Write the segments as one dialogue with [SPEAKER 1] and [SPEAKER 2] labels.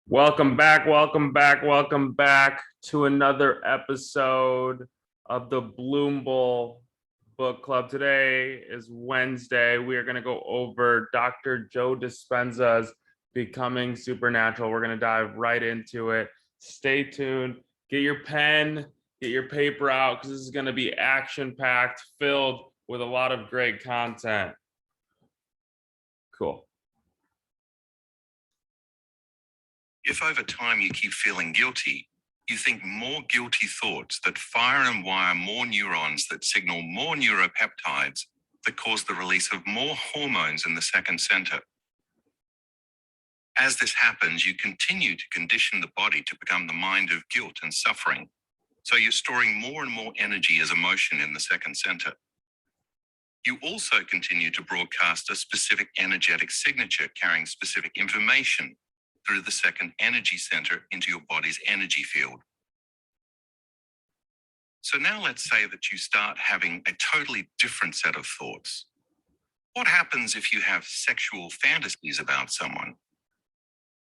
[SPEAKER 1] Welcome back to another episode of the Bloomble Book Club. Today is Wednesday. We are going to go over Dr. Joe Dispenza's Becoming Supernatural. We're going to dive right into it. Stay tuned. Get your pen, get your paper out, because this is going to be action-packed, filled with a lot of great content. Cool.
[SPEAKER 2] If over time you keep feeling guilty, you think more guilty thoughts that fire and wire more neurons that signal more neuropeptides that cause the release of more hormones in the second center. As this happens, you continue to condition the body to become the mind of guilt and suffering. So you're storing more and more energy as emotion in the second center. You also continue to broadcast a specific energetic signature carrying specific information through the second energy center into your body's energy field. So now let's say that you start having a totally different set of thoughts. What happens if you have sexual fantasies about someone?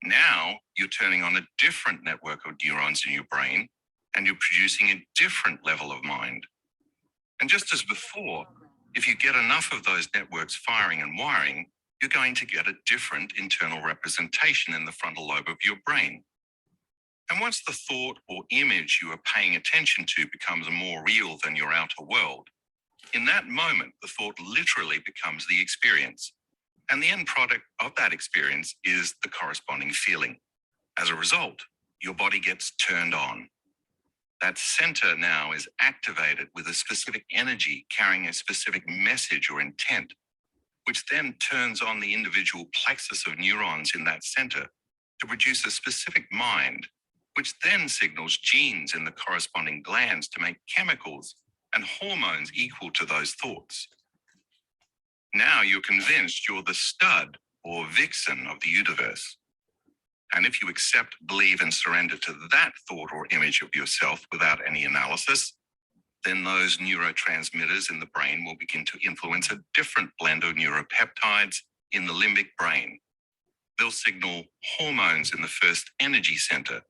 [SPEAKER 2] Now you're turning on a different network of neurons in your brain, and you're producing a different level of mind. And just as before, if you get enough of those networks firing and wiring, you're going to get a different internal representation in the frontal lobe of your brain. And once the thought or image you are paying attention to becomes more real than your outer world, in that moment, the thought literally becomes the experience. And the end product of that experience is the corresponding feeling. As a result, your body gets turned on. That center now is activated with a specific energy carrying a specific message or intent, which then turns on the individual plexus of neurons in that center to produce a specific mind, which then signals genes in the corresponding glands to make chemicals and hormones equal to those thoughts. Now you're convinced you're the stud or vixen of the universe. And if you accept, believe, and surrender to that thought or image of yourself without any analysis, then those neurotransmitters in the brain will begin to influence a different blend of neuropeptides in the limbic brain. They'll signal hormones in the first energy center,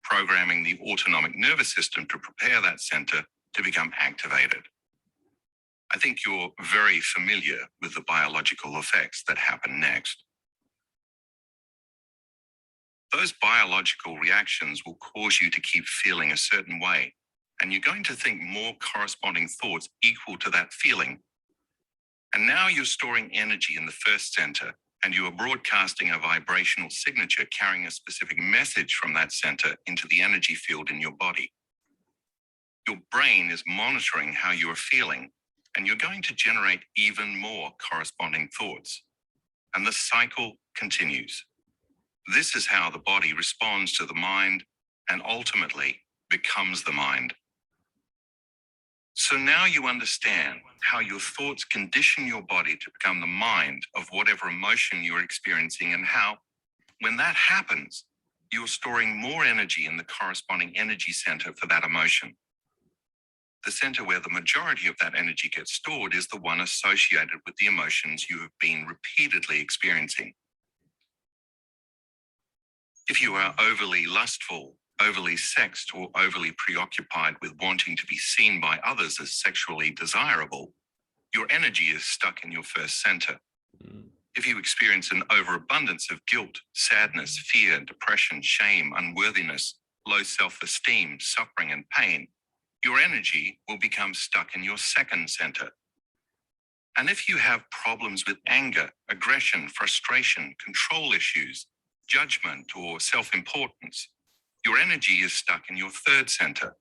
[SPEAKER 2] programming the autonomic nervous system to prepare that center to become activated. I think you're very familiar with the biological effects that happen next. Those biological reactions will cause you to keep feeling a certain way, and you're going to think more corresponding thoughts equal to that feeling. And now you're storing energy in the first center, and you are broadcasting a vibrational signature carrying a specific message from that center into the energy field in your body. Your brain is monitoring how you are feeling, and you're going to generate even more corresponding thoughts. And the cycle continues. This is how the body responds to the mind and ultimately becomes the mind. So now you understand how your thoughts condition your body to become the mind of whatever emotion you're experiencing, and how, when that happens, you're storing more energy in the corresponding energy center for that emotion. The center where the majority of that energy gets stored is the one associated with the emotions you have been repeatedly experiencing. If you are overly lustful, overly sexed, or overly preoccupied with wanting to be seen by others as sexually desirable, your energy is stuck in your first center. If you experience an overabundance of guilt, sadness, fear, depression, shame, unworthiness, low self-esteem, suffering, and pain, your energy will become stuck in your second center. And if you have problems with anger, aggression, frustration, control issues, judgment, or self-importance, your energy is stuck in your third center.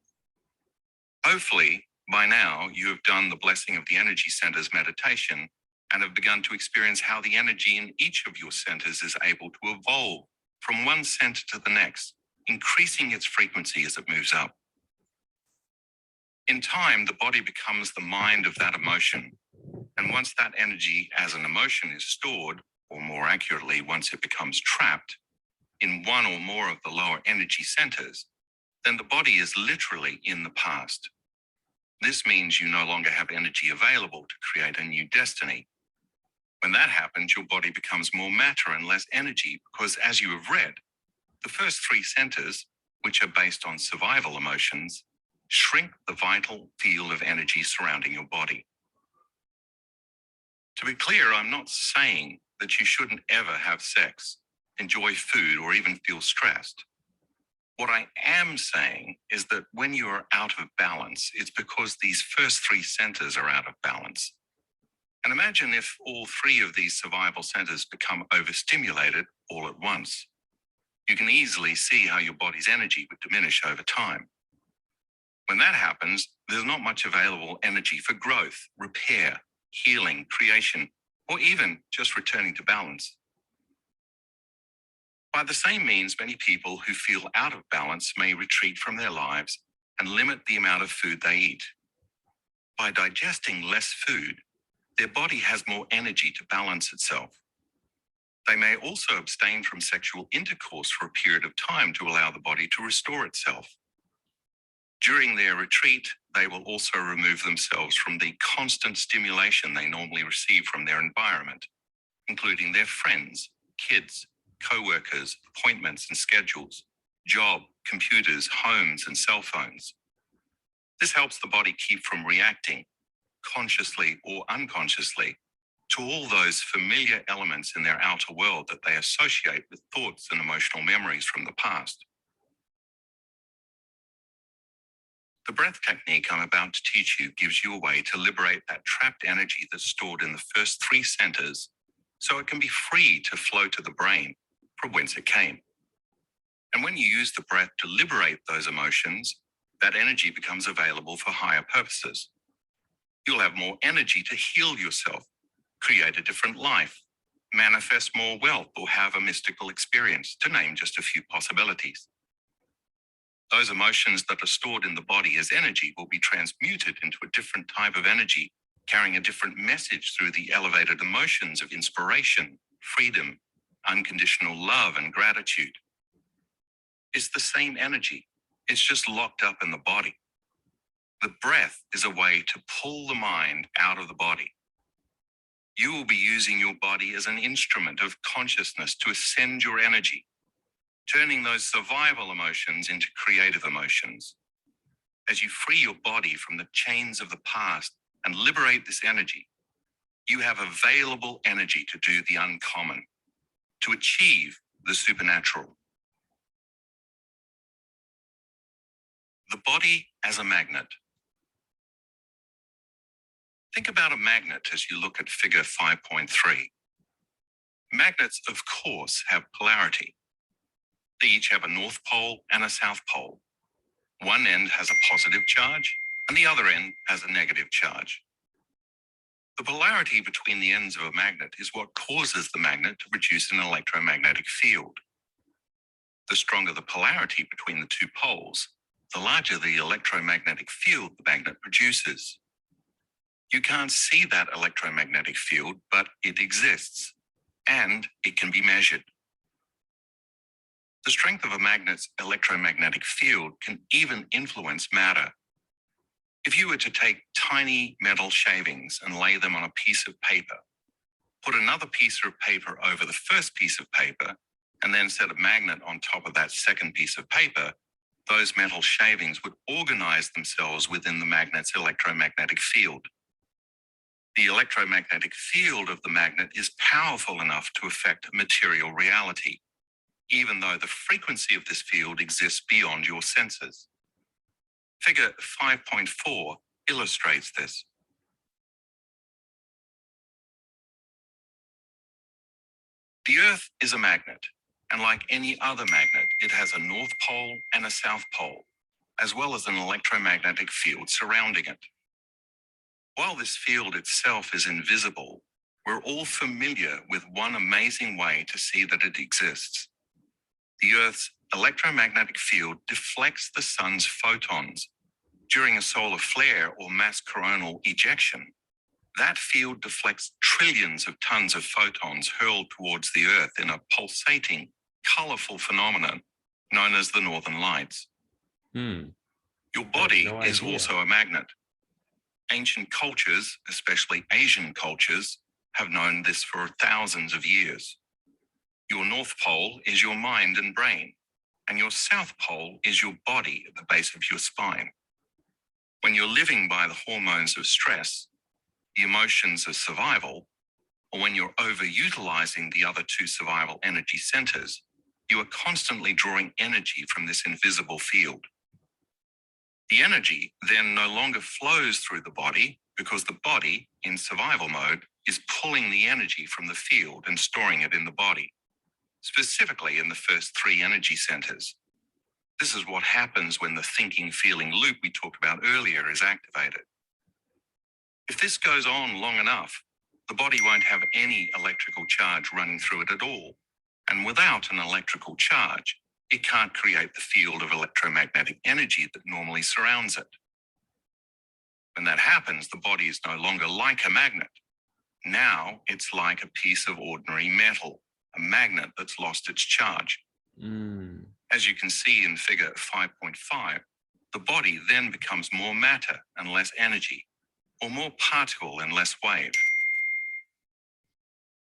[SPEAKER 2] Hopefully, by now, you have done the Blessing of the Energy Centers meditation and have begun to experience how the energy in each of your centers is able to evolve from one center to the next, increasing its frequency as it moves up. In time, the body becomes the mind of that emotion. And once that energy as an emotion is stored, or more accurately, once it becomes trapped in one or more of the lower energy centers, then the body is literally in the past. This means you no longer have energy available to create a new destiny. When that happens, your body becomes more matter and less energy because, as you have read, the first three centers, which are based on survival emotions, shrink the vital field of energy surrounding your body. To be clear, I'm not saying that you shouldn't ever have sex, enjoy food, or even feel stressed. What I am saying is that when you are out of balance, it's because these first three centers are out of balance. And imagine if all three of these survival centers become overstimulated all at once. You can easily see how your body's energy would diminish over time. When that happens, there's not much available energy for growth, repair, healing, creation, or even just returning to balance. By the same means, many people who feel out of balance may retreat from their lives and limit the amount of food they eat. By digesting less food, their body has more energy to balance itself. They may also abstain from sexual intercourse for a period of time to allow the body to restore itself. During their retreat, they will also remove themselves from the constant stimulation they normally receive from their environment, including their friends, kids, co-workers, appointments and schedules, job, computers, homes, and cell phones. This helps the body keep from reacting, consciously or unconsciously, to all those familiar elements in their outer world that they associate with thoughts and emotional memories from the past. The breath technique I'm about to teach you gives you a way to liberate that trapped energy that's stored in the first three centers so it can be free to flow to the brain from whence it came. And when you use the breath to liberate those emotions, that energy becomes available for higher purposes. You'll have more energy to heal yourself, create a different life, manifest more wealth, or have a mystical experience, to name just a few possibilities. Those emotions that are stored in the body as energy will be transmuted into a different type of energy, carrying a different message through the elevated emotions of inspiration, freedom, unconditional love, and gratitude. It's the same energy. It's just locked up in the body. The breath is a way to pull the mind out of the body. You will be using your body as an instrument of consciousness to ascend your energy, turning those survival emotions into creative emotions. As you free your body from the chains of the past and liberate this energy, you have available energy to do the uncommon, to achieve the supernatural. The body as a magnet. Think about a magnet as you look at figure 5.3. Magnets, of course, have polarity. They each have a north pole and a south pole. One end has a positive charge, and the other end has a negative charge. The polarity between the ends of a magnet is what causes the magnet to produce an electromagnetic field. The stronger the polarity between the two poles, the larger the electromagnetic field the magnet produces. You can't see that electromagnetic field, but it exists, and it can be measured. The strength of a magnet's electromagnetic field can even influence matter. If you were to take tiny metal shavings and lay them on a piece of paper, put another piece of paper over the first piece of paper, and then set a magnet on top of that second piece of paper, those metal shavings would organize themselves within the magnet's electromagnetic field. The electromagnetic field of the magnet is powerful enough to affect material reality, even though the frequency of this field exists beyond your senses. Figure 5.4 illustrates this. The Earth is a magnet, and like any other magnet, it has a north pole and a south pole, as well as an electromagnetic field surrounding it. While this field itself is invisible, we're all familiar with one amazing way to see that it exists. The Earth's electromagnetic field deflects the sun's photons. During a solar flare or mass coronal ejection, that field deflects trillions of tons of photons hurled towards the Earth in a pulsating, colorful phenomenon known as the Northern Lights. Your body is also a magnet. Ancient cultures, especially Asian cultures, have known this for thousands of years. Your North Pole is your mind and brain, and your South Pole is your body at the base of your spine. When you're living by the hormones of stress, the emotions of survival, or when you're overutilizing the other two survival energy centers, you are constantly drawing energy from this invisible field. The energy then no longer flows through the body because the body, in survival mode, is pulling the energy from the field and storing it in the body, specifically in the first three energy centers. This is what happens when the thinking, feeling loop we talked about earlier is activated. If this goes on long enough, the body won't have any electrical charge running through it at all. And without an electrical charge, it can't create the field of electromagnetic energy that normally surrounds it. When that happens, the body is no longer like a magnet. Now it's like a piece of ordinary metal, a magnet that's lost its charge. As you can see in figure 5.5, the body then becomes more matter and less energy, or more particle and less wave.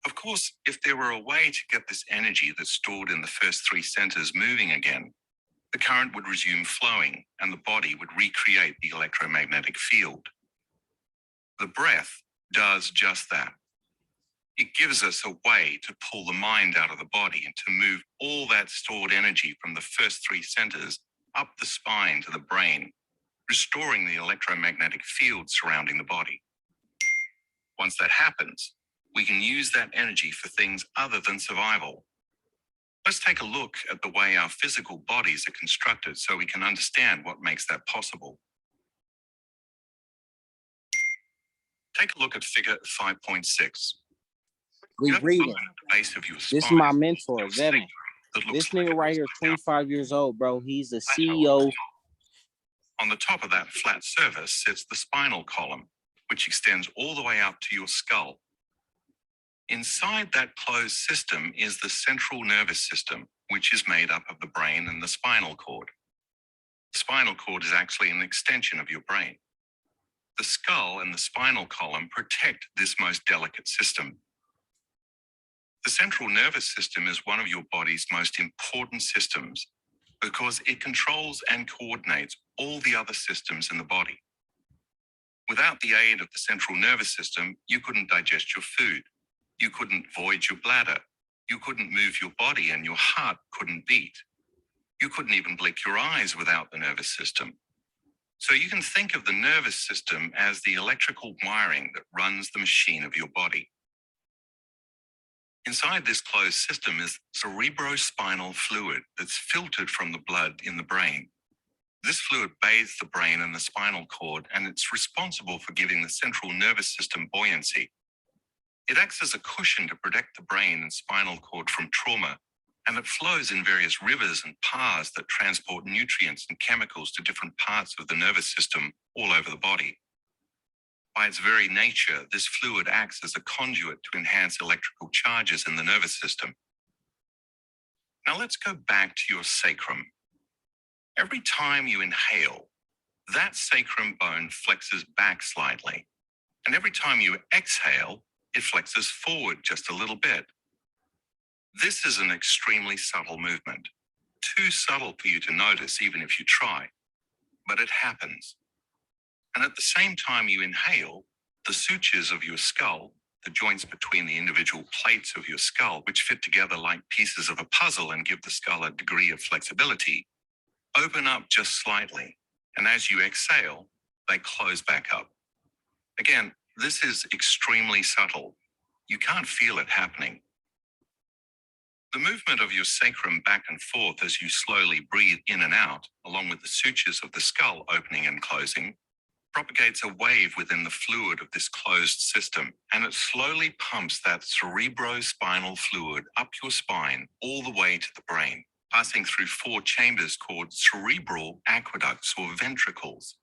[SPEAKER 2] Of course, if there were a way to get this energy that's stored in the first three centers moving again, the current would resume flowing and the body would recreate the electromagnetic field. The breath does just that. It gives us a way to pull the mind out of the body and to move all that stored energy from the first three centers up the spine to the brain, restoring the electromagnetic field surrounding the body. Once that happens, we can use that energy for things other than survival. Let's take a look at the way our physical bodies are constructed so we can understand what makes that possible. Take a look at figure 5.6.
[SPEAKER 3] We reading.
[SPEAKER 2] Base of your
[SPEAKER 3] This is
[SPEAKER 2] spine,
[SPEAKER 3] my mentor,
[SPEAKER 2] your
[SPEAKER 3] Devin.
[SPEAKER 2] sacrum, that looks
[SPEAKER 3] This
[SPEAKER 2] like
[SPEAKER 3] nigga
[SPEAKER 2] it
[SPEAKER 3] right
[SPEAKER 2] was
[SPEAKER 3] here,
[SPEAKER 2] cut out.
[SPEAKER 3] 25 years old, bro. He's the
[SPEAKER 2] That's how it
[SPEAKER 3] CEO.
[SPEAKER 2] looks. On the top of that flat surface sits the spinal column, which extends all the way up to your skull. Inside that closed system is the central nervous system, which is made up of the brain and the spinal cord. The spinal cord is actually an extension of your brain. The skull and the spinal column protect this most delicate system. The central nervous system is one of your body's most important systems because it controls and coordinates all the other systems in the body. Without the aid of the central nervous system, you couldn't digest your food. You couldn't void your bladder. You couldn't move your body and your heart couldn't beat. You couldn't even blink your eyes without the nervous system. So you can think of the nervous system as the electrical wiring that runs the machine of your body. Inside this closed system is cerebrospinal fluid that's filtered from the blood in the brain. This fluid bathes the brain and the spinal cord, and it's responsible for giving the central nervous system buoyancy. It acts as a cushion to protect the brain and spinal cord from trauma, and it flows in various rivers and paths that transport nutrients and chemicals to different parts of the nervous system all over the body. By its very nature, this fluid acts as a conduit to enhance electrical charges in the nervous system. Now let's go back to your sacrum. Every time you inhale, that sacrum bone flexes back slightly. And every time you exhale, it flexes forward just a little bit. This is an extremely subtle movement, too subtle for you to notice even if you try, but it happens. And at the same time you inhale, the sutures of your skull, the joints between the individual plates of your skull, which fit together like pieces of a puzzle and give the skull a degree of flexibility, open up just slightly. And as you exhale, they close back up. Again, this is extremely subtle. You can't feel it happening. The movement of your sacrum back and forth as you slowly breathe in and out, along with the sutures of the skull opening and closing, propagates a wave within the fluid of this closed system, and it slowly pumps that cerebrospinal fluid up your spine all the way to the brain, passing through 4 chambers called cerebral aqueducts or ventricles.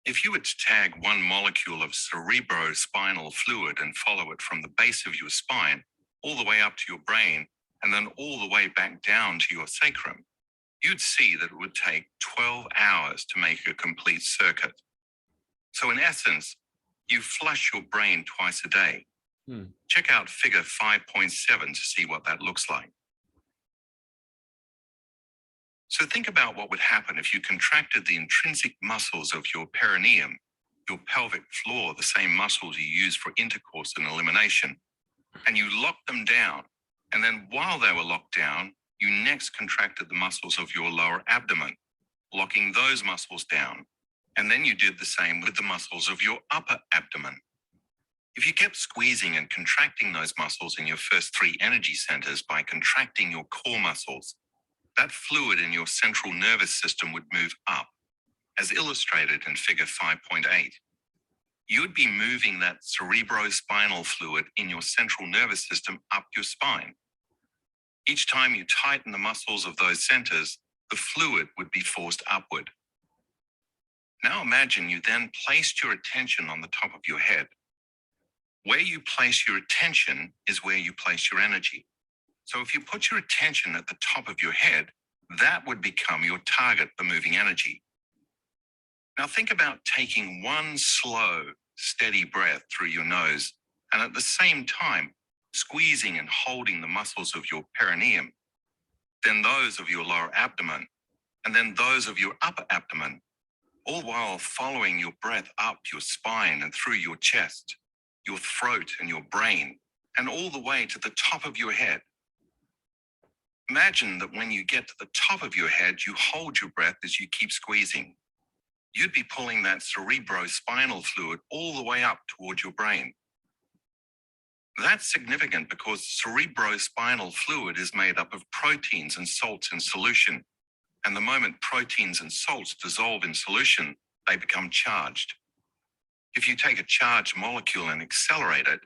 [SPEAKER 2] If you were to tag one molecule of cerebrospinal fluid and follow it from the base of your spine all the way up to your brain and then all the way back down to your sacrum, you'd see that it would take 12 hours to make a complete circuit. So in essence, you flush your brain twice a day, Check out figure 5.7 to see what that looks like. So think about what would happen if you contracted the intrinsic muscles of your perineum, your pelvic floor, the same muscles you use for intercourse and elimination, and you locked them down. And then while they were locked down, you next contracted the muscles of your lower abdomen, locking those muscles down. And then you did the same with the muscles of your upper abdomen. If you kept squeezing and contracting those muscles in your first three energy centers by contracting your core muscles, that fluid in your central nervous system would move up, as illustrated in figure 5.8. You would be moving that cerebrospinal fluid in your central nervous system up your spine. Each time you tighten the muscles of those centers, the fluid would be forced upward. Now imagine you then placed your attention on the top of your head. Where you place your attention is where you place your energy. So if you put your attention at the top of your head, that would become your target for moving energy. Now think about taking one slow, steady breath through your nose, and at the same time, squeezing and holding the muscles of your perineum, then those of your lower abdomen, and then those of your upper abdomen, all while following your breath up your spine and through your chest, your throat and your brain, and all the way to the top of your head. Imagine that when you get to the top of your head, you hold your breath as you keep squeezing. You'd be pulling that cerebrospinal fluid all the way up toward your brain. That's significant because cerebrospinal fluid is made up of proteins and salts in solution. And the moment proteins and salts dissolve in solution, they become charged. If you take a charged molecule and accelerate it,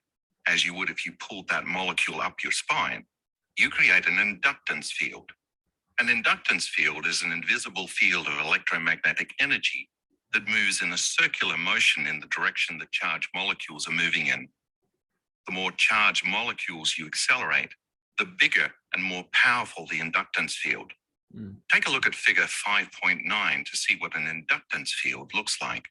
[SPEAKER 2] as you would if you pulled that molecule up your spine, you create an inductance field. An inductance field is an invisible field of electromagnetic energy that moves in a circular motion in the direction the charged molecules are moving in. The more charged molecules you accelerate, the bigger and more powerful the inductance field. Take a look at figure 5.9 to see what an inductance field looks like.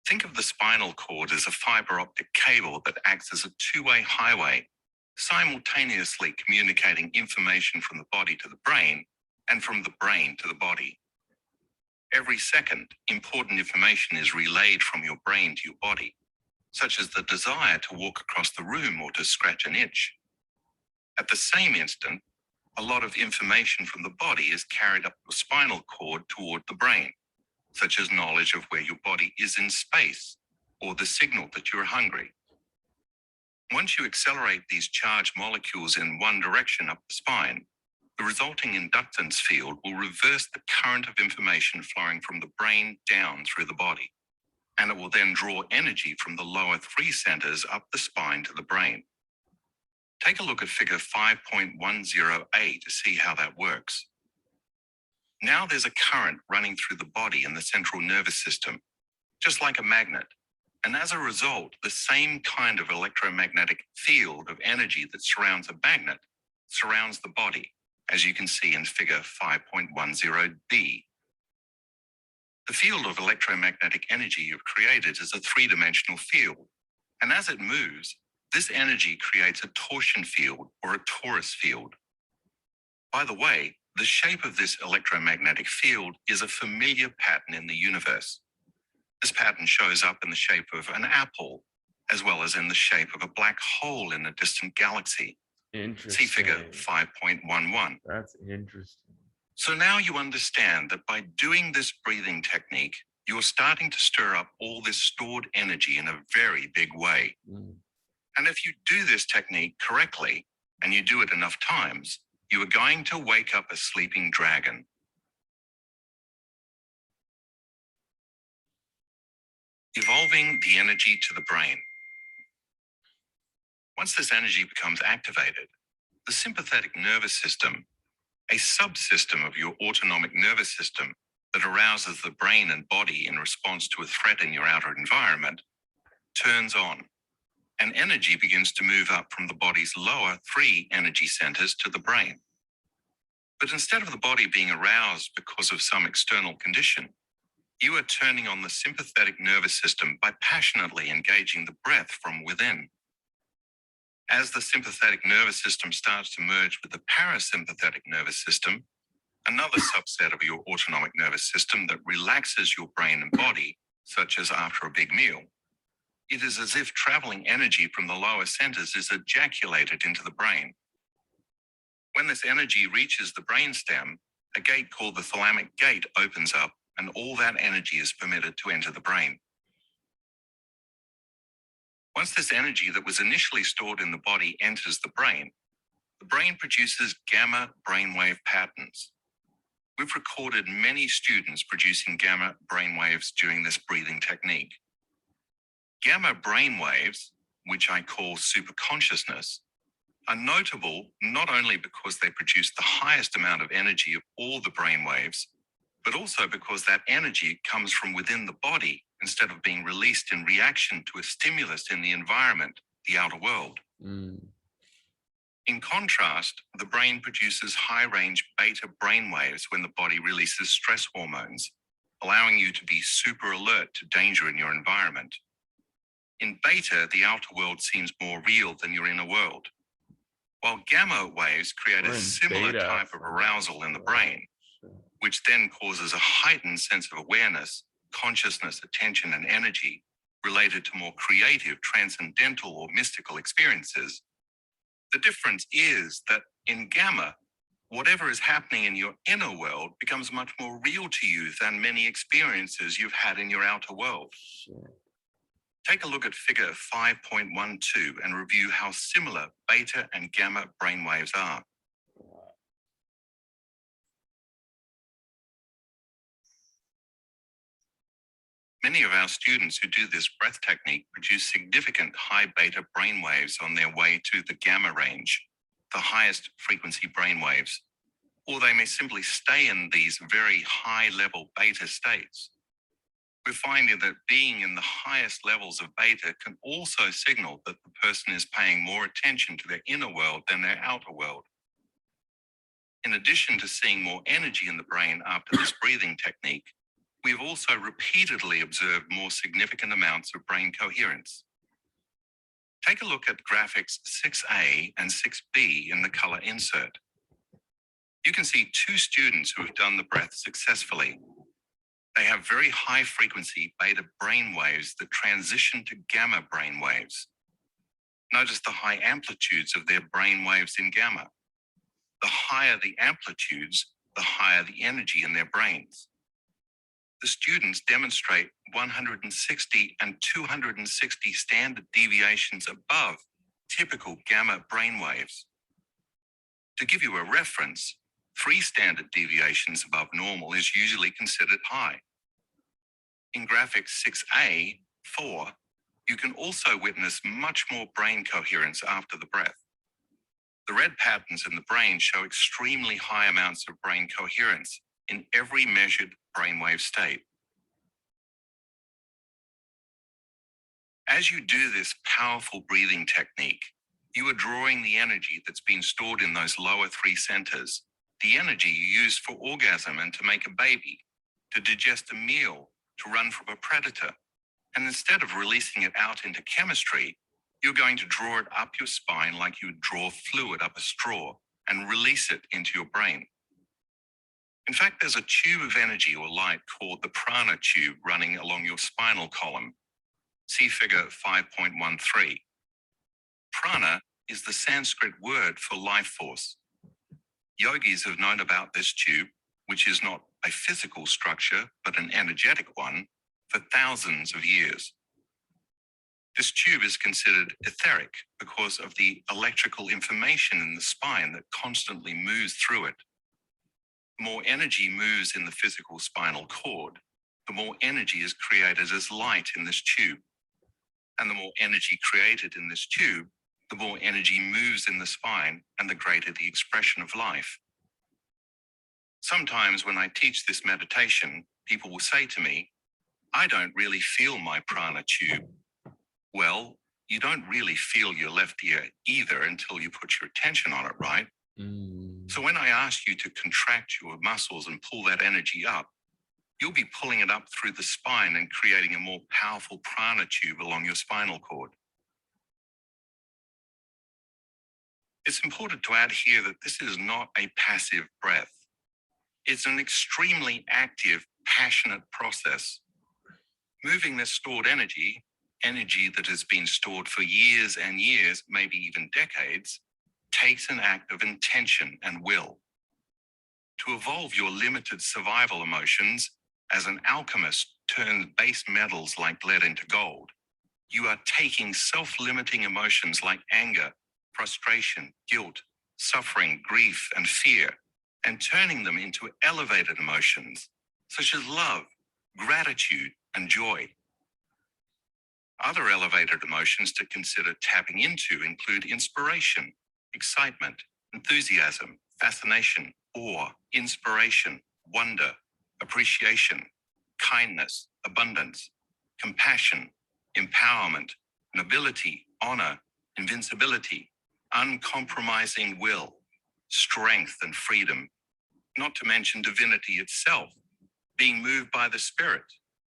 [SPEAKER 2] Think of the spinal cord as a fiber optic cable that acts as a two-way highway, simultaneously communicating information from the body to the brain and from the brain to the body. Every second, important information is relayed from your brain to your body, such as the desire to walk across the room or to scratch an itch. At the same instant, a lot of information from the body is carried up your spinal cord toward the brain, such as knowledge of where your body is in space or the signal that you're hungry. Once you accelerate these charged molecules in one direction up the spine, the resulting inductance field will reverse the current of information flowing from the brain down through the body, and it will then draw energy from the lower three centers up the spine to the brain. Take a look at figure 5.10a to see how that works. Now there's a current running through the body in the central nervous system, just like a magnet. And as a result, the same kind of electromagnetic field of energy that surrounds a magnet surrounds the body, as you can see in figure 5.10b. The field of electromagnetic energy you've created is a three-dimensional field, and as it moves, this energy creates a torsion field or a torus field. By the way, the shape of this electromagnetic field is a familiar pattern in the universe. This pattern shows up in the shape of an apple, as well as in the shape of a black hole in a distant galaxy.
[SPEAKER 1] Interesting.
[SPEAKER 2] See figure 5.11.
[SPEAKER 1] That's interesting.
[SPEAKER 2] So now you understand that by doing this breathing technique, you're starting to stir up all this stored energy in a very big way. And if you do this technique correctly, and you do it enough times, you are going to wake up a sleeping dragon. Evolving the energy to the brain. Once this energy becomes activated, the sympathetic nervous system, a subsystem of your autonomic nervous system that arouses the brain and body in response to a threat in your outer environment, turns on, and energy begins to move up from the body's lower three energy centers to the brain. But instead of the body being aroused because of some external condition, you are turning on the sympathetic nervous system by passionately engaging the breath from within. As the sympathetic nervous system starts to merge with the parasympathetic nervous system, another subset of your autonomic nervous system that relaxes your brain and body, such as after a big meal, it is as if traveling energy from the lower centers is ejaculated into the brain. When this energy reaches the brainstem, a gate called the thalamic gate opens up, and all that energy is permitted to enter the brain. Once this energy that was initially stored in the body enters the brain produces gamma brainwave patterns. We've recorded many students producing gamma brainwaves during this breathing technique. Gamma brainwaves, which I call superconsciousness, are notable not only because they produce the highest amount of energy of all the brainwaves, but also because that energy comes from within the body instead of being released in reaction to a stimulus in the environment, the outer world. In contrast, the brain produces high-range beta brainwaves when the body releases stress hormones, allowing you to be super alert to danger in your environment. In beta, the outer world seems more real than your inner world, while gamma waves create a similar type of arousal in the brain, which then causes a heightened sense of awareness, consciousness, attention, and energy related to more creative, transcendental, or mystical experiences. The difference is that in gamma, whatever is happening in your inner world becomes much more real to you than many experiences you've had in your outer world. Take a look at figure 5.12 and review how similar beta and gamma brainwaves are. Many of our students who do this breath technique produce significant high beta brainwaves on their way to the gamma range, the highest frequency brainwaves, or they may simply stay in these very high level beta states. We're finding that being in the highest levels of beta can also signal that the person is paying more attention to their inner world than their outer world. In addition to seeing more energy in the brain after this breathing technique, we've also repeatedly observed more significant amounts of brain coherence. Take a look at graphics 6A and 6B in the color insert. You can see two students who have done the breath successfully. They have very high frequency beta brain waves that transition to gamma brain waves. Notice the high amplitudes of their brain waves in gamma. The higher the amplitudes, the higher the energy in their brains. The students demonstrate 160 and 260 standard deviations above typical gamma brainwaves. To give you a reference, 3 standard deviations above normal is usually considered high. In graphic 6A, 4, you can also witness much more brain coherence after the breath. The red patterns in the brain show extremely high amounts of brain coherence in every measured brainwave state. As you do this powerful breathing technique, you are drawing the energy that's been stored in those lower 3 centers, the energy you use for orgasm and to make a baby, to digest a meal, to run from a predator. And instead of releasing it out into chemistry, you're going to draw it up your spine like you would draw fluid up a straw and release it into your brain. In fact, there's a tube of energy or light called the prana tube running along your spinal column. See figure 5.13. Prana is the Sanskrit word for life force. Yogis have known about this tube, which is not a physical structure, but an energetic one, for thousands of years. This tube is considered etheric because of the electrical information in the spine that constantly moves through it. The more energy moves in the physical spinal cord, the more energy is created as light in this tube. And the more energy created in this tube, the more energy moves in the spine and the greater the expression of life. Sometimes when I teach this meditation, people will say to me, I don't really feel my prana tube. Well, you don't really feel your left ear either until you put your attention on it, right? So when I ask you to contract your muscles and pull that energy up, you'll be pulling it up through the spine and creating a more powerful prana tube along your spinal cord. It's important to add here that this is not a passive breath. It's an extremely active, passionate process. Moving this stored energy that has been stored for years and years, maybe even decades, takes an act of intention and will. To evolve your limited survival emotions, as an alchemist turns base metals like lead into gold, you are taking self-limiting emotions like anger, frustration, guilt, suffering, grief, and fear, and turning them into elevated emotions such as love, gratitude, and joy. Other elevated emotions to consider tapping into include inspiration, excitement, enthusiasm, fascination, awe, inspiration, wonder, appreciation, kindness, abundance, compassion, empowerment, nobility, honor, invincibility, uncompromising will, strength and freedom, not to mention divinity itself, being moved by the Spirit,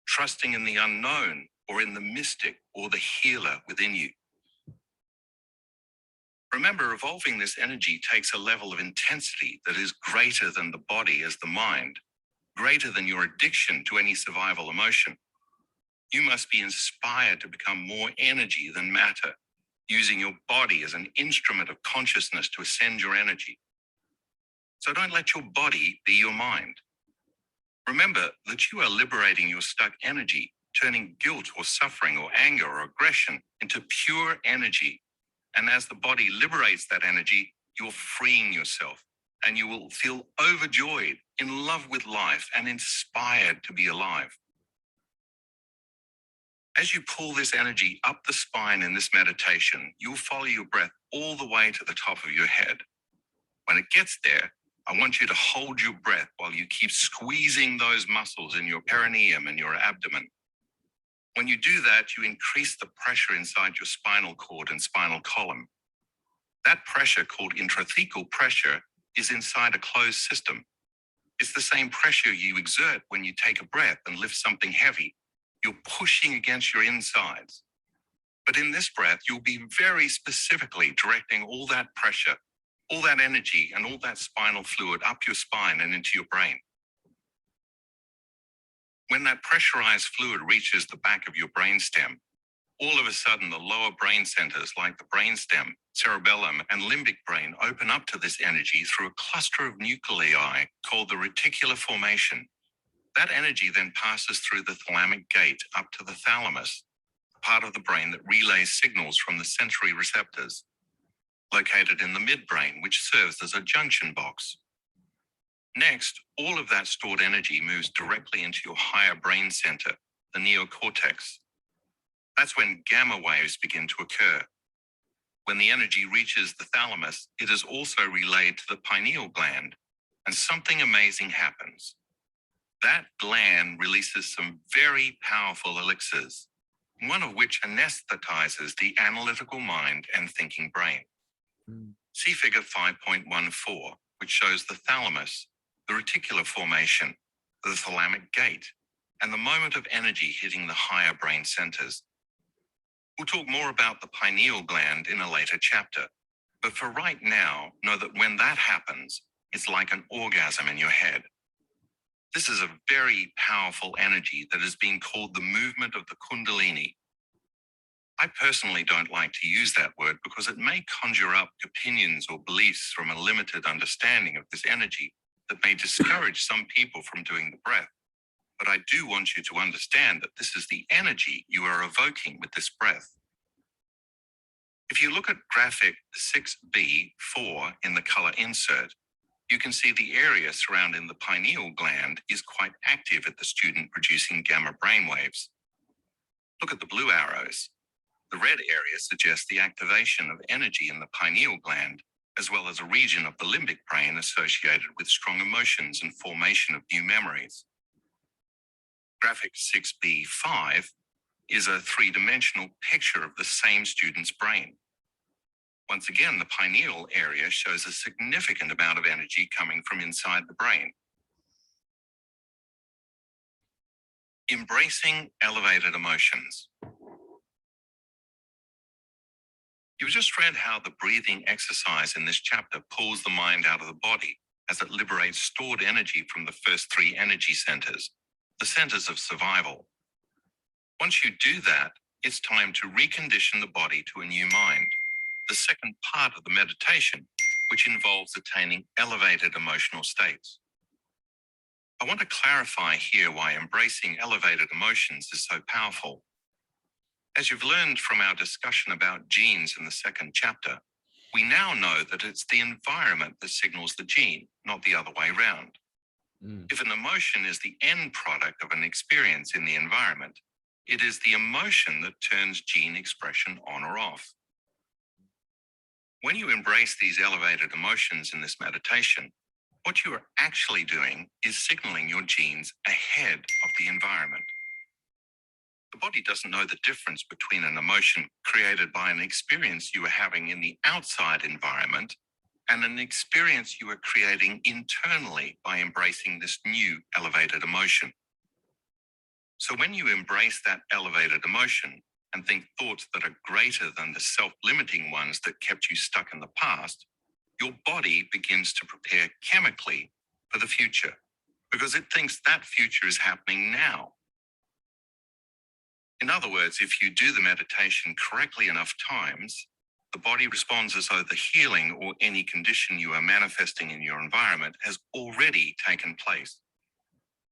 [SPEAKER 2] trusting in the unknown or in the mystic or the healer within you. Remember, evolving this energy takes a level of intensity that is greater than the body as the mind, greater than your addiction to any survival emotion. You must be inspired to become more energy than matter, using your body as an instrument of consciousness to ascend your energy. So don't let your body be your mind. Remember that you are liberating your stuck energy, turning guilt or suffering or anger or aggression into pure energy. And as the body liberates that energy, you're freeing yourself, and you will feel overjoyed, in love with life, and inspired to be alive. As you pull this energy up the spine in this meditation, you'll follow your breath all the way to the top of your head. When it gets there, I want you to hold your breath while you keep squeezing those muscles in your perineum and your abdomen. When you do that, you increase the pressure inside your spinal cord and spinal column. That pressure, called intrathecal pressure, is inside a closed system. It's the same pressure you exert when you take a breath and lift something heavy. You're pushing against your insides. But in this breath, you'll be very specifically directing all that pressure, all that energy, and all that spinal fluid up your spine and into your brain. When that pressurized fluid reaches the back of your brainstem, all of a sudden the lower brain centers like the brainstem, cerebellum, and limbic brain open up to this energy through a cluster of nuclei called the reticular formation. That energy then passes through the thalamic gate up to the thalamus, part of the brain that relays signals from the sensory receptors, located in the midbrain, which serves as a junction box. Next, all of that stored energy moves directly into your higher brain center, the neocortex. That's when gamma waves begin to occur. When the energy reaches the thalamus, it is also relayed to the pineal gland, and something amazing happens. That gland releases some very powerful elixirs, one of which anesthetizes the analytical mind and thinking brain. See figure 5.14, which shows the thalamus, the reticular formation, the thalamic gate, and the moment of energy hitting the higher brain centers. We'll talk more about the pineal gland in a later chapter, but for right now, know that when that happens, it's like an orgasm in your head. This is a very powerful energy that is being called the movement of the Kundalini. I personally don't like to use that word because it may conjure up opinions or beliefs from a limited understanding of this energy that may discourage some people from doing the breath. But I do want you to understand that this is the energy you are evoking with this breath. If you look at graphic 6B4 in the color insert, you can see the area surrounding the pineal gland is quite active at the student producing gamma brainwaves. Look at the blue arrows. The red area suggests the activation of energy in the pineal gland, as well as a region of the limbic brain associated with strong emotions and formation of new memories. Graphic 6B5 is a three-dimensional picture of the same student's brain. Once again, the pineal area shows a significant amount of energy coming from inside the brain. Embracing elevated emotions. You've just read how the breathing exercise in this chapter pulls the mind out of the body as it liberates stored energy from the first three energy centers, the centers of survival. Once you do that, it's time to recondition the body to a new mind, the second part of the meditation, which involves attaining elevated emotional states. I want to clarify here why embracing elevated emotions is so powerful. As you've learned from our discussion about genes in the second chapter, we now know that it's the environment that signals the gene, not the other way around. If an emotion is the end product of an experience in the environment, it is the emotion that turns gene expression on or off. When you embrace these elevated emotions in this meditation, what you are actually doing is signaling your genes ahead of the environment. The body doesn't know the difference between an emotion created by an experience you are having in the outside environment and an experience you are creating internally by embracing this new elevated emotion. So when you embrace that elevated emotion and think thoughts that are greater than the self-limiting ones that kept you stuck in the past, your body begins to prepare chemically for the future because it thinks that future is happening now. In other words, if you do the meditation correctly enough times, the body responds as though the healing or any condition you are manifesting in your environment has already taken place.